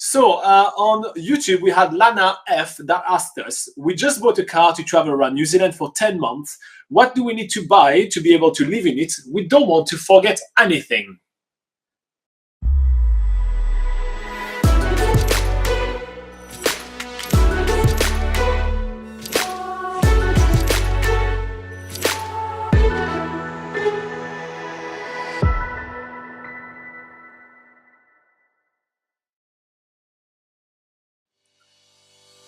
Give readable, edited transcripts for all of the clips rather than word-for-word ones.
So on YouTube, we had LanaF that asked us, we just bought a car to travel around New Zealand for 10 months. What do we need to buy to be able to live in it? We don't want to forget anything.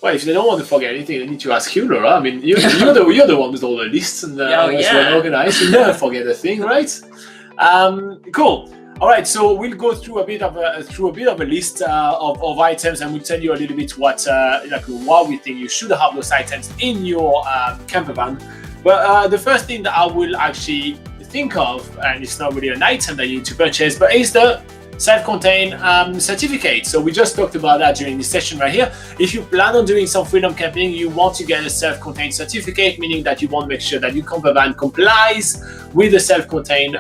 Well, if they don't want to forget anything, they need to ask you, Laura. I mean, you're the one with all the lists and well organized. You never forget a thing, right? Cool. All right, so we'll go through a bit of a list of items, and we'll tell you a little bit why we think you should have those items in your camper van. But the first thing that I will actually think of, and it's not really an item that you need to purchase, but is the self-contained certificate. So we just talked about that during this session right here. If you plan on doing some freedom camping, you want to get a self-contained certificate, meaning that you want to make sure that your camper van complies with the self-contained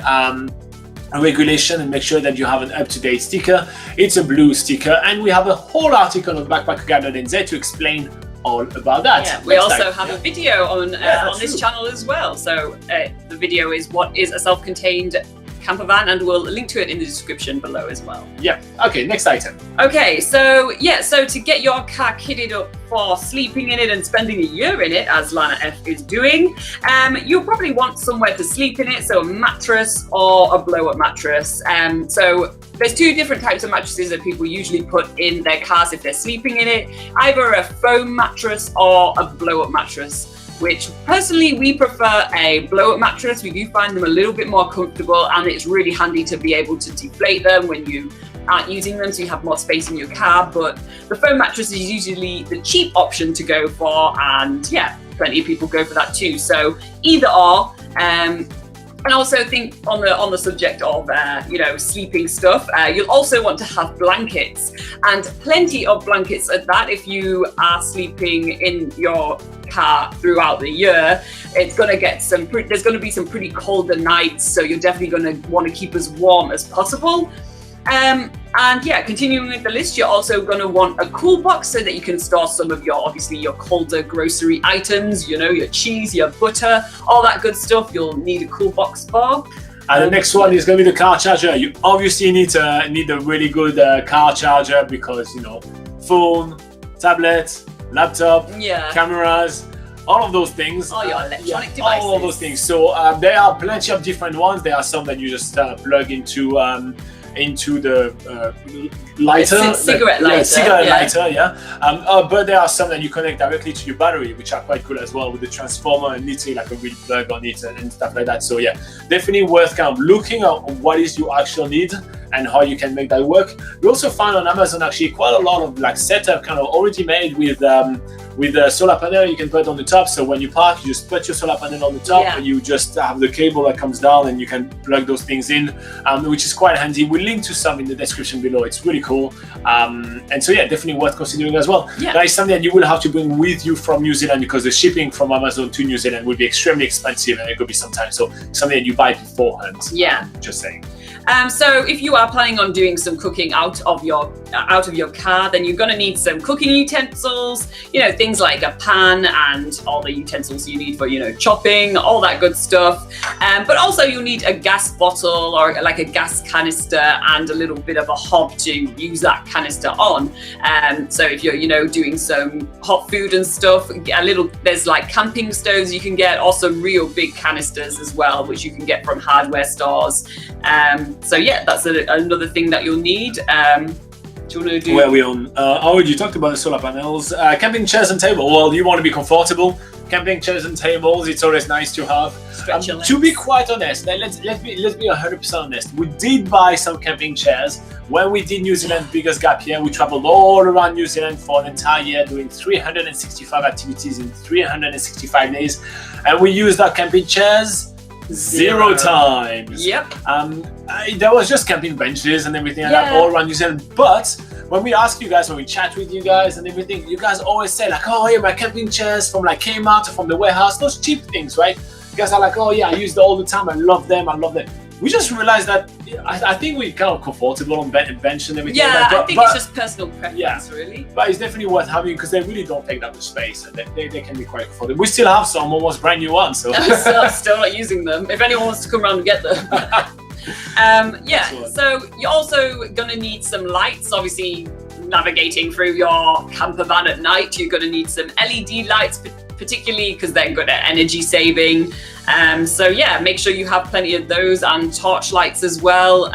regulation and make sure that you have an up-to-date sticker. It's a blue sticker, and we have a whole article on BackpackerGuide.NZ to explain all about that. Yeah, we also have a video on this channel as well. So the video is what is a self-contained camper van, and we'll link to it in the description below as well. Yeah. Okay, next item. Okay, so to get your car kitted up for sleeping in it and spending a year in it, as LanaF is doing, you'll probably want somewhere to sleep in it, so a mattress or a blow-up mattress. So there's two different types of mattresses that people usually put in their cars if they're sleeping in it, either a foam mattress or a blow-up mattress, which personally we prefer a blow-up mattress. We do find them a little bit more comfortable, and it's really handy to be able to deflate them when you aren't using them, so you have more space in your car. But the foam mattress is usually the cheap option to go for, and yeah, plenty of people go for that too. So either or. And also think on the subject of sleeping stuff, you'll also want to have blankets, and plenty of blankets at that. If you are sleeping in your car throughout the year, it's going to get there's going to be some pretty colder nights, so you're definitely going to want to keep as warm as possible. And yeah, continuing with the list, you're also going to want a cool box so that you can store some of your colder grocery items, your cheese, your butter, all that good stuff you'll need a cool box for. And the next one is going to be the car charger. You obviously need a really good car charger, because phone, tablet, laptop, cameras, all of those things. All your electronic devices. All of those things. So there are plenty of different ones. There are some that you just plug into the lighter, cigarette lighter, but there are some that you connect directly to your battery, which are quite cool as well, with the transformer and literally like a real plug on it and stuff like that. So yeah, definitely worth kind of looking at what is your actual need and how you can make that work. We also found on Amazon actually quite a lot of like setup kind of already made with a solar panel you can put on the top. So when you park, you just put your solar panel on the top, and you just have the cable that comes down, and you can plug those things in, which is quite handy. We'll link to some in the description below. It's really cool. And so yeah, definitely worth considering as well. Yeah. That is something that you will have to bring with you from New Zealand, because the shipping from Amazon to New Zealand will be extremely expensive, and it could be some time. So something that you buy beforehand. Yeah. Just saying. So if you are planning on doing some cooking out of your car, then you're going to need some cooking utensils, things like a pan and all the utensils you need for, chopping, all that good stuff. But also you'll need a gas bottle or like a gas canister and a little bit of a hob to use that canister on. So if you're, doing some hot food and stuff, there's like camping stoves you can get, or some real big canisters as well, which you can get from hardware stores. So yeah, that's another thing that you'll need. Do you want to do? Where are we on? You talked about the solar panels. Camping chairs and tables. Well, you want to be comfortable. Camping chairs and tables, it's always nice to have. To be quite honest, let's be 100% honest. We did buy some camping chairs when we did New Zealand's biggest gap year. We traveled all around New Zealand for an entire year, doing 365 activities in 365 days, and we used our camping chairs zero times. Yep. There was just camping benches and everything like that all around New Zealand. But when we ask you guys, when we chat with you guys and everything, you guys always say like, oh yeah, my camping chairs from like Kmart or from the warehouse, those cheap things, right? You guys are like, oh yeah, I use them all the time. I love them. we just realized that I think we're kind of comfortable on bench and everything. Yeah, I think it's just personal preference, really. But it's definitely worth having because they really don't take that much space and they can be quite affordable. We still have some almost brand new ones, so still not using them. If anyone wants to come around and get them. So you're also gonna need some lights, obviously. Navigating through your camper van at night, you're going to need some LED lights, particularly because they're good at energy saving. So yeah, make sure you have plenty of those and torch lights as well.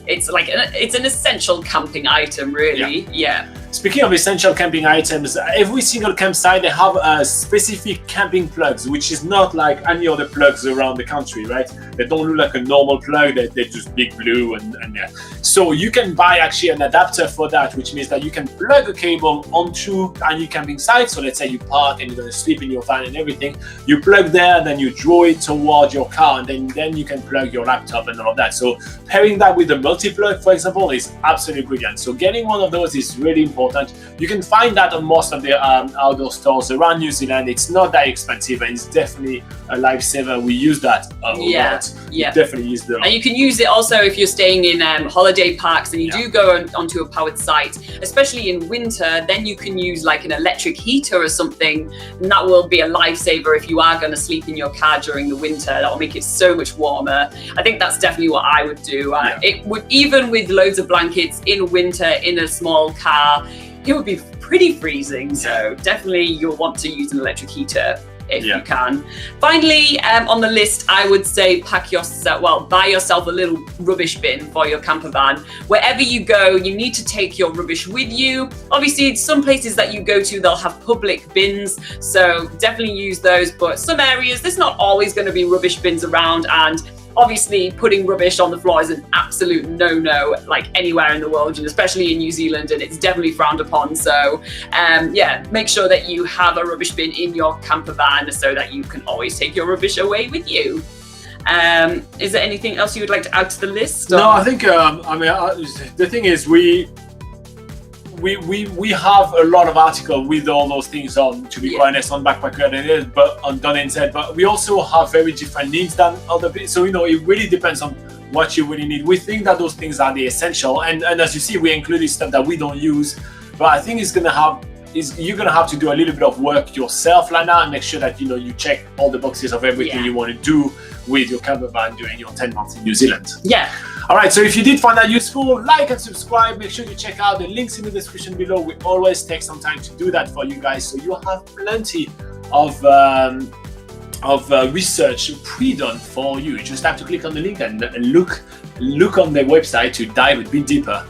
It's an essential camping item, really. Yeah. Speaking of essential camping items, every single campsite they have a specific camping plugs, which is not like any other plugs around the country, right? They don't look like a normal plug, they're just big blue and yeah. So you can buy actually an adapter for that, which means that you can plug a cable onto any camping site. So let's say you park and you're going to sleep in your van and everything, you plug there, then you draw it towards your car, and then you can plug your laptop and all of that. So pairing that with a multi-plug, for example, is absolutely brilliant. So getting one of those is really important. You can find that on most of the outdoor stores around New Zealand. It's not that expensive and it's definitely a lifesaver. We use that a lot. Yeah. We definitely use that. And you can use it also if you're staying in holiday parks and you do go onto a powered site, especially in winter, then you can use like an electric heater or something, and that will be a lifesaver if you are going to sleep in your car during the winter. That will make it so much warmer. I think that's definitely what I would do. It would, even with loads of blankets in winter in a small car, it would be pretty freezing. So definitely you'll want to use an electric heater if you can. Finally, on the list, I would say buy yourself a little rubbish bin for your camper van. Wherever you go, you need to take your rubbish with you. Obviously, some places that you go to, they'll have public bins, so definitely use those. But some areas, there's not always going to be rubbish bins around, and obviously putting rubbish on the floor is an absolute no-no, like anywhere in the world, and especially in New Zealand, and it's definitely frowned upon. So make sure that you have a rubbish bin in your camper van so that you can always take your rubbish away with you. Is there anything else you would like to add to the list? No, I think the thing is we have a lot of articles with all those things on, to be quite honest, on BackpackerGuide.NZ, but on .NZ, but we also have very different needs than other people. So, it really depends on what you really need. We think that those things are the essential, and as you see, we included stuff that we don't use, but I think you're gonna have to do a little bit of work yourself, Lana, and make sure that you check all the boxes of everything you want to do with your camper van during your 10 months in New Zealand. Yeah. All right, so if you did find that useful, like and subscribe. Make sure you check out the links in the description below. We always take some time to do that for you guys, so you have plenty of research pre-done for you. You just have to click on the link and look on the website to dive a bit deeper